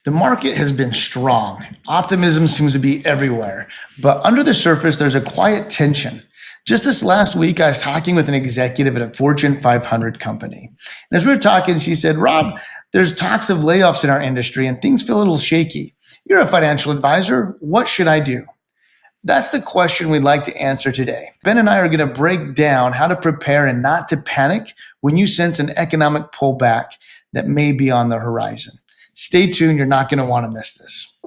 The market has been strong. Optimism seems to be everywhere. But under the surface, there's a quiet tension. Just this last week, I was talking with an executive at a Fortune 500 company. And as we were talking, she said, Rob, there's talks of layoffs in our industry and things feel a little shaky. You're a financial advisor. What should I do? That's the question we'd like to answer today. Ben and I are going to break down how to prepare and not to panic when you sense an economic pullback that may be on the horizon. Stay tuned. You're not going to want to miss this.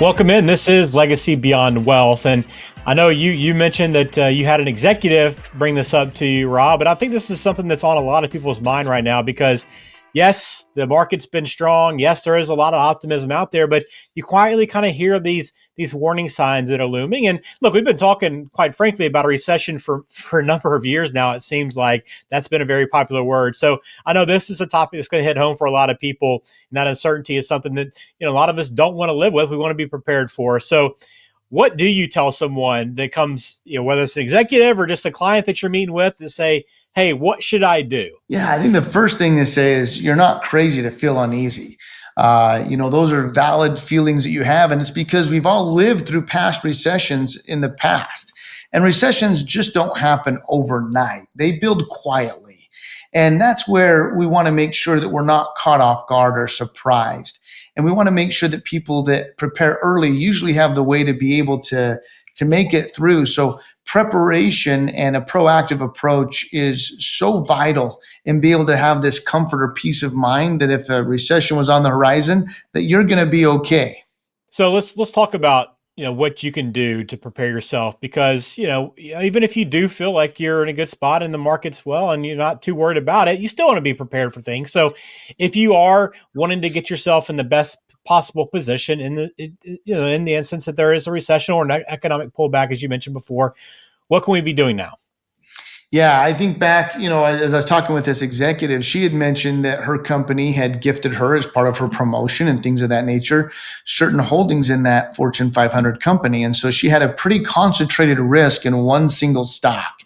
Welcome in. This is Legacy Beyond Wealth. And I know you mentioned that you had an executive bring this up to you, Rob, but I think this is something that's on a lot of people's mind right now because yes, the market's been strong. Yes, there is a lot of optimism out there, but you quietly kind of hear these warning signs that are looming. And look, we've been talking, quite frankly, about a recession for a number of years now. It seems like that's been a very popular word. So I know this is a topic that's going to hit home for a lot of people. And that uncertainty is something that a lot of us don't want to live with. We want to be prepared for. So what do you tell someone that comes, whether it's an executive or just a client that you're meeting with, to say, hey, what should I do? Yeah, I think the first thing to say is you're not crazy to feel uneasy. Those are valid feelings that you have. And it's because we've all lived through past recessions in the past. And recessions just don't happen overnight. They build quietly. And that's where we want to make sure that we're not caught off guard or surprised. And we want to make sure that people that prepare early usually have the way to be able to make it through. So preparation and a proactive approach is so vital and be able to have this comfort or peace of mind that if a recession was on the horizon, that you're going to be okay. So let's talk about what you can do to prepare yourself, because even if you do feel like you're in a good spot in the markets well and you're not too worried about it, you still want to be prepared for things. So if you are wanting to get yourself in the best possible position in the instance that there is a recession or an economic pullback, as you mentioned before, what can we be doing now? Yeah, I think back, as I was talking with this executive, she had mentioned that her company had gifted her as part of her promotion and things of that nature, certain holdings in that Fortune 500 company. And so she had a pretty concentrated risk in one single stock.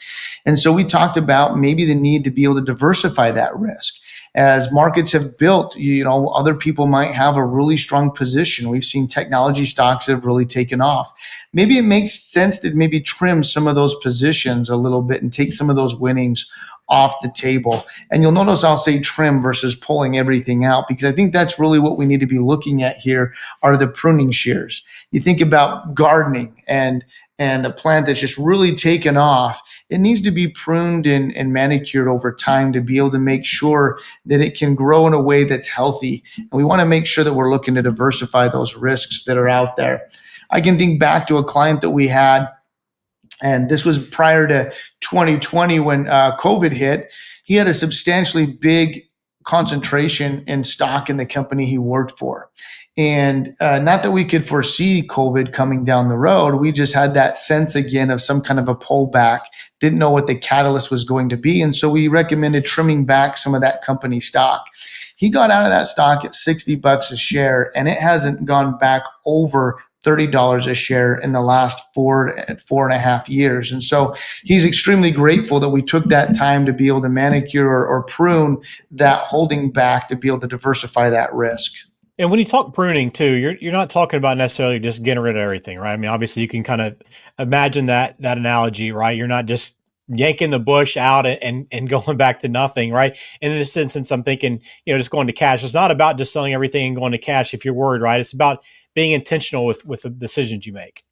And so we talked about maybe the need to be able to diversify that risk. As markets have built, other people might have a really strong position. We've seen technology stocks that have really taken off. Maybe it makes sense to maybe trim some of those positions a little bit and take some of those winnings off the table. And you'll notice I'll say trim versus pulling everything out, because I think that's really what we need to be looking at here are the pruning shears. You think about gardening and a plant that's just really taken off, it needs to be pruned and manicured over time to be able to make sure that it can grow in a way that's healthy. And we want to make sure that we're looking to diversify those risks that are out there. I can think back to a client that we had, and this was prior to 2020 when COVID hit. He had a substantially big concentration in stock in the company he worked for. And not that we could foresee COVID coming down the road. We just had that sense again of some kind of a pullback, didn't know what the catalyst was going to be. And so we recommended trimming back some of that company stock. He got out of that stock at $60 a share, and it hasn't gone back over $30 a share in the last 4.5 years. And so he's extremely grateful that we took that time to be able to manicure or prune that holding back to be able to diversify that risk. And when you talk pruning too, you're not talking about necessarily just getting rid of everything, right? I mean, obviously you can kind of imagine that analogy, right? You're not just yanking the bush out and going back to nothing, right? And in this instance, I'm thinking, just going to cash. It's not about just selling everything and going to cash if you're worried, right? It's about being intentional with the decisions you make.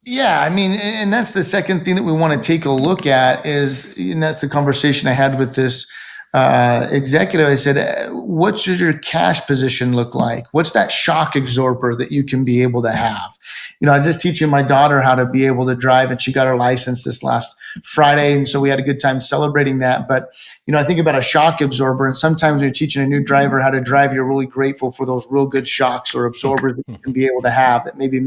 Yeah, I mean, and that's the second thing that we want to take a look at and that's the conversation I had with this executive. I said, what should your cash position look like? What's that shock absorber that you can be able to have? I was just teaching my daughter how to be able to drive, and she got her license this last Friday. And so we had a good time celebrating that. But, I think about a shock absorber, and sometimes when you're teaching a new driver how to drive, you're really grateful for those real good shocks or absorbers that you can be able to have that maybe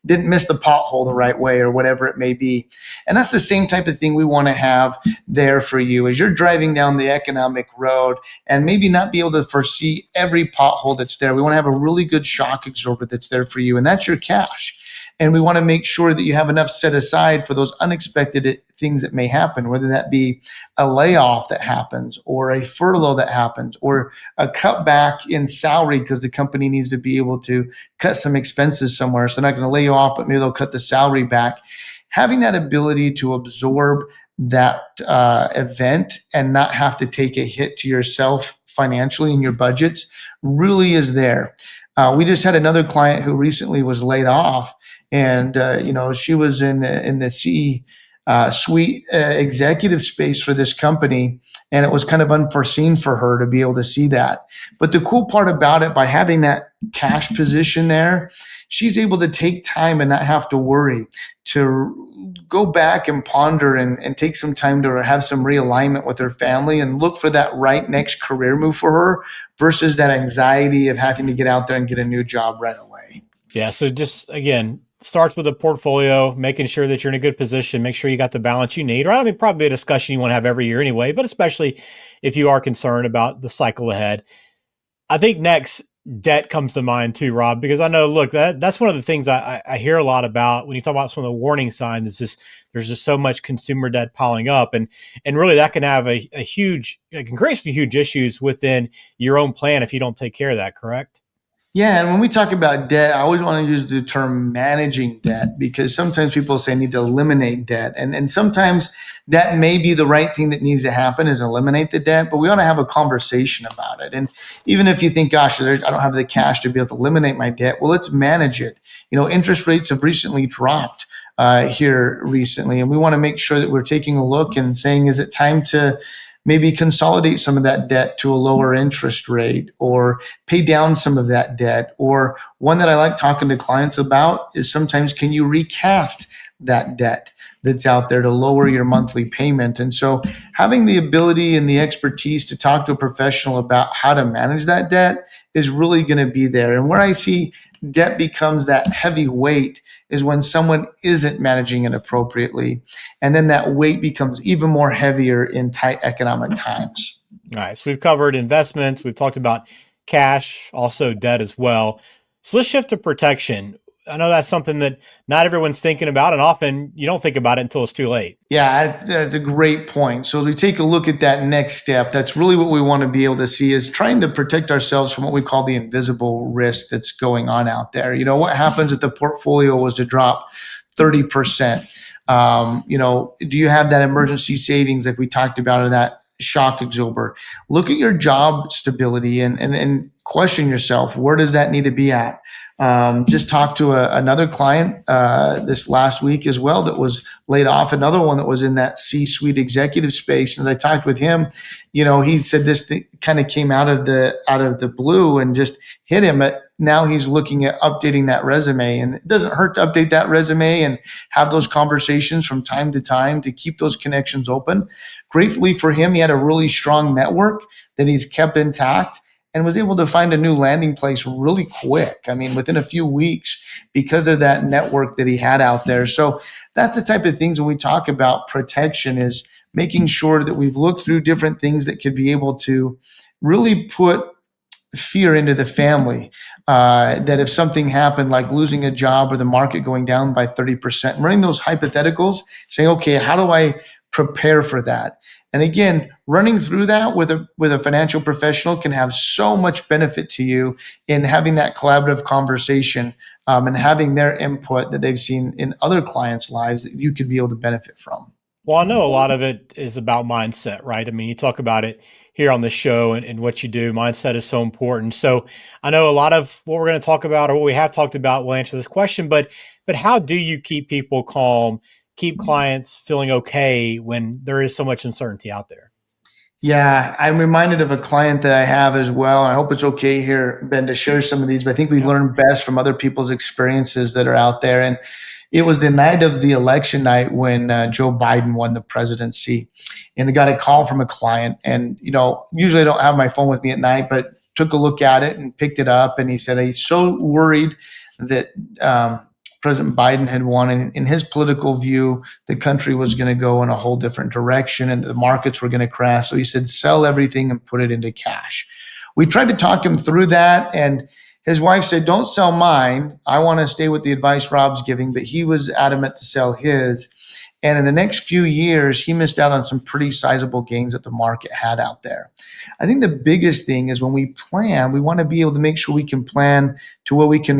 didn't miss the pothole the right way or whatever it may be. And that's the same type of thing we want to have there for you as you're driving down the economic road and maybe not be able to foresee every pothole that's there. We want to have a really good shock absorber that's there for you, and that's your cash. And we want to make sure that you have enough set aside for those unexpected things that may happen, whether that be a layoff that happens or a furlough that happens or a cutback in salary because the company needs to be able to cut some expenses somewhere. So they're not going to lay you off, but maybe they'll cut the salary back. Having that ability to absorb that event and not have to take a hit to yourself financially in your budgets really is there. We just had another client who recently was laid off, and she was in the C suite executive space for this company, and it was kind of unforeseen for her to be able to see that. But the cool part about it, by having that cash position there, she's able to take time and not have to worry, to go back and ponder and take some time to have some realignment with her family and look for that right next career move for her versus that anxiety of having to get out there and get a new job right away. Yeah. So just again, starts with a portfolio, making sure that you're in a good position, make sure you got the balance you need, right? I mean, probably a discussion you want to have every year anyway, but especially if you are concerned about the cycle ahead. I think next, debt comes to mind too, Rob, because I know, look, that's one of the things I hear a lot about when you talk about some of the warning signs. Is just there's just so much consumer debt piling up, and really that can have a huge, it can create some huge issues within your own plan if you don't take care of that. Correct? Yeah, and when we talk about debt, I always want to use the term managing debt because sometimes people say I need to eliminate debt. And sometimes that may be the right thing that needs to happen is eliminate the debt, but we ought to have a conversation about it. And even if you think, gosh, I don't have the cash to be able to eliminate my debt, well, let's manage it. Interest rates have recently dropped here recently, and we want to make sure that we're taking a look and saying, is it time to maybe consolidate some of that debt to a lower interest rate or pay down some of that debt? Or one that I like talking to clients about is sometimes can you recast that debt that's out there to lower your monthly payment? And so having the ability and the expertise to talk to a professional about how to manage that debt is really going to be there. And where I see debt becomes that heavy weight is when someone isn't managing it appropriately. And then that weight becomes even more heavier in tight economic times. All right. So we've covered investments. We've talked about cash, also debt as well. So let's shift to protection. I know that's something that not everyone's thinking about, and often you don't think about it until it's too late. Yeah, that's a great point. So as we take a look at that next step, that's really what we want to be able to see is trying to protect ourselves from what we call the invisible risk that's going on out there. What happens if the portfolio was to drop 30%? Do you have that emergency savings like we talked about, or that shock absorber? Look at your job stability and question yourself, where does that need to be at? Just talked to another client this last week as well that was laid off. Another one that was in that C-suite executive space. And as I talked with him, he said this thing kind of came out of the blue and just hit him. Now he's looking at updating that resume, and it doesn't hurt to update that resume and have those conversations from time to time to keep those connections open. Gratefully for him, he had a really strong network that he's kept intact and was able to find a new landing place really quick. I mean, within a few weeks because of that network that he had out there. So that's the type of things when we talk about protection is making sure that we've looked through different things that could be able to really put fear into the family. That if something happened, like losing a job or the market going down by 30%, running those hypotheticals, saying, okay, how do I prepare for that? And again, running through that with a financial professional can have so much benefit to you in having that collaborative conversation and having their input that they've seen in other clients' lives that you could be able to benefit from. Well, I know a lot of it is about mindset, right? I mean, you talk about it here on the show and what you do. Mindset is so important. So I know a lot of what we're going to talk about or what we have talked about will answer this question, but how do you keep people calm, keep clients feeling okay when there is so much uncertainty out there? Yeah, I'm reminded of a client that I have as well. I hope it's okay here, Ben, to share some of these, but I think we learn best from other people's experiences that are out there. And it was the night of the election night when Joe Biden won the presidency. And I got a call from a client. And, usually I don't have my phone with me at night, but took a look at it and picked it up. And he said he's so worried that President Biden had won. And in his political view, the country was going to go in a whole different direction and the markets were going to crash. So he said, sell everything and put it into cash. We tried to talk him through that. And His wife said, "Don't sell mine. I want to stay with the advice Rob's giving," but he was adamant to sell his. And in the next few years, he missed out on some pretty sizable gains that the market had out there. I think the biggest thing is when we plan, we want to be able to make sure we can plan to where we can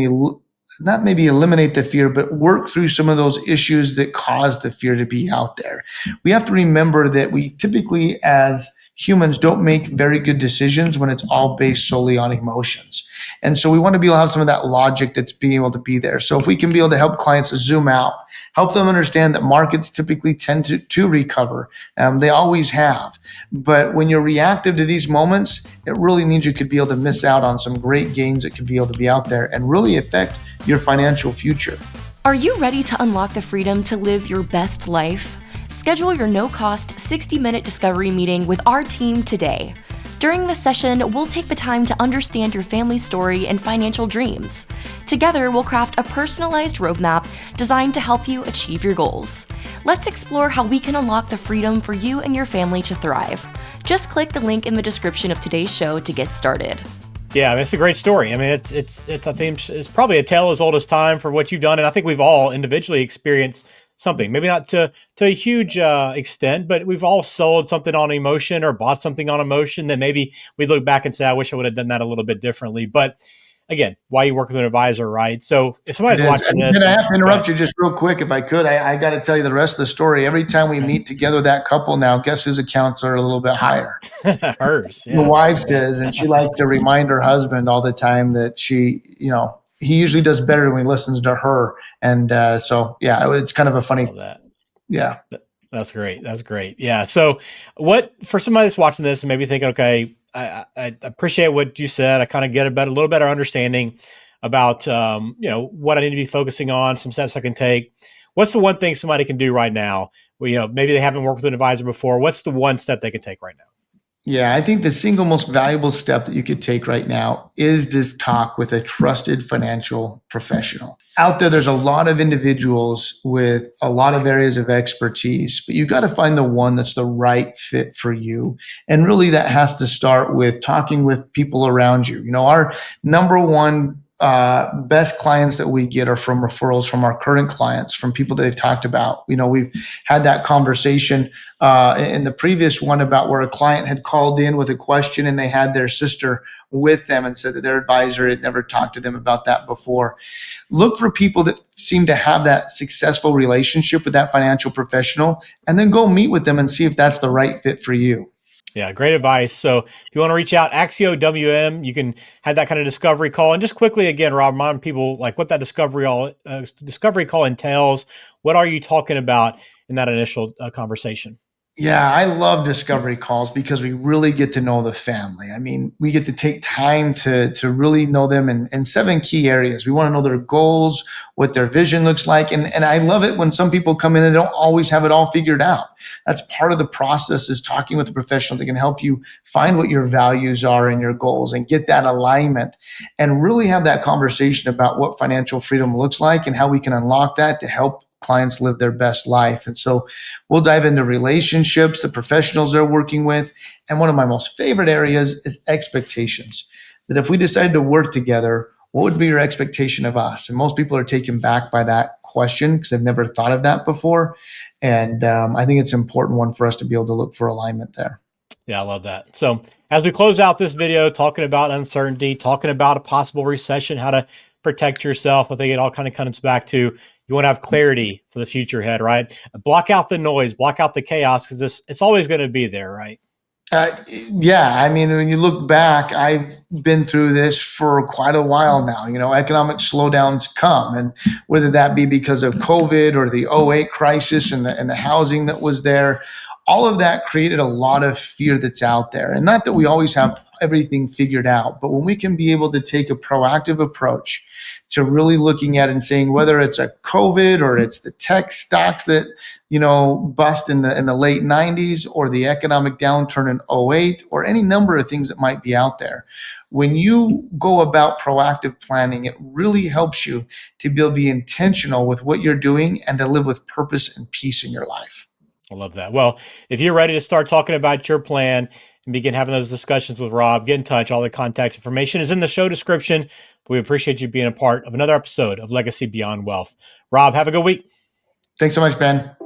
not maybe eliminate the fear, but work through some of those issues that cause the fear to be out there. We have to remember that we typically, as humans, don't make very good decisions when it's all based solely on emotions. And so we want to be able to have some of that logic that's being able to be there. So if we can be able to help clients zoom out, help them understand that markets typically tend to recover. They always have. But when you're reactive to these moments, it really means you could be able to miss out on some great gains that could be able to be out there and really affect your financial future. Are you ready to unlock the freedom to live your best life? Schedule your no-cost 60-minute discovery meeting with our team today. During this session, we'll take the time to understand your family story and financial dreams. Together, we'll craft a personalized roadmap designed to help you achieve your goals. Let's explore how we can unlock the freedom for you and your family to thrive. Just click the link in the description of today's show to get started. Yeah, I mean, it's a great story. I mean, it's I think it's probably a tale as old as time for what you've done, and I think we've all individually experienced something, maybe not to a huge extent, but we've all sold something on emotion or bought something on emotion that maybe we look back and say, I wish I would have done that a little bit differently. But again, why you work with an advisor, right? So if somebody's watching this, I'm going to have to interrupt you just real quick if I could. I got to tell you the rest of the story. Every time we meet together, that couple now, guess whose accounts are a little bit higher? hers. The wife says, and she likes to remind her husband all the time that he usually does better when he listens to her. And so, yeah, it's kind of a funny. That. Yeah. That's great. That's great. Yeah. So what, for somebody that's watching this and maybe thinking, okay, I appreciate what you said. I kind of get a little better understanding about, what I need to be focusing on, some steps I can take. What's the one thing somebody can do right now? Well, maybe they haven't worked with an advisor before. What's the one step they can take right now? Yeah, I think the single most valuable step that you could take right now is to talk with a trusted financial professional. Out there's a lot of individuals with a lot of areas of expertise, but you got to find the one that's the right fit for you. And really that has to start with talking with people around you. Our number one best clients that we get are from referrals from our current clients, from people that they've talked about. We've had that conversation in the previous one about where a client had called in with a question and they had their sister with them and said that their advisor had never talked to them about that before. Look for people that seem to have that successful relationship with that financial professional and then go meet with them and see if that's the right fit for you. Yeah, great advice. So if you want to reach out, Axio WM, you can have that kind of discovery call. And just quickly, again, Rob, remind people like what that discovery call entails. What are you talking about in that initial conversation? Yeah, I love discovery calls because we really get to know the family. I mean, we get to take time to really know them in 7 key areas. We want to know their goals, what their vision looks like. And I love it when some people come in and they don't always have it all figured out. That's part of the process, is talking with a professional that can help you find what your values are and your goals and get that alignment and really have that conversation about what financial freedom looks like and how we can unlock that to help clients live their best life. And so we'll dive into relationships, the professionals they're working with. And one of my most favorite areas is expectations. That if we decided to work together, what would be your expectation of us? And most people are taken back by that question because they've never thought of that before. And I think it's an important one for us to be able to look for alignment there. Yeah, I love that. So as we close out this video, talking about uncertainty, talking about a possible recession, how to protect yourself, I think it all kind of comes back to you want to have clarity for the future ahead, right? Block out the noise, block out the chaos, because it's always going to be there, right? Yeah, I mean, when you look back, I've been through this for quite a while now. Economic slowdowns come, and whether that be because of COVID or the '08 crisis and the housing that was there, all of that created a lot of fear that's out there. And not that we always have everything figured out, but when we can be able to take a proactive approach to really looking at and saying whether it's a COVID or it's the tech stocks that bust in the late '90s or the economic downturn in '08 or any number of things that might be out there. When you go about proactive planning, it really helps you to be able to be intentional with what you're doing and to live with purpose and peace in your life. I love that. Well, if you're ready to start talking about your plan, and begin having those discussions with Rob, get in touch. All the contact information is in the show description. We appreciate you being a part of another episode of Legacy Beyond Wealth. Rob, have a good week. Thanks so much, Ben.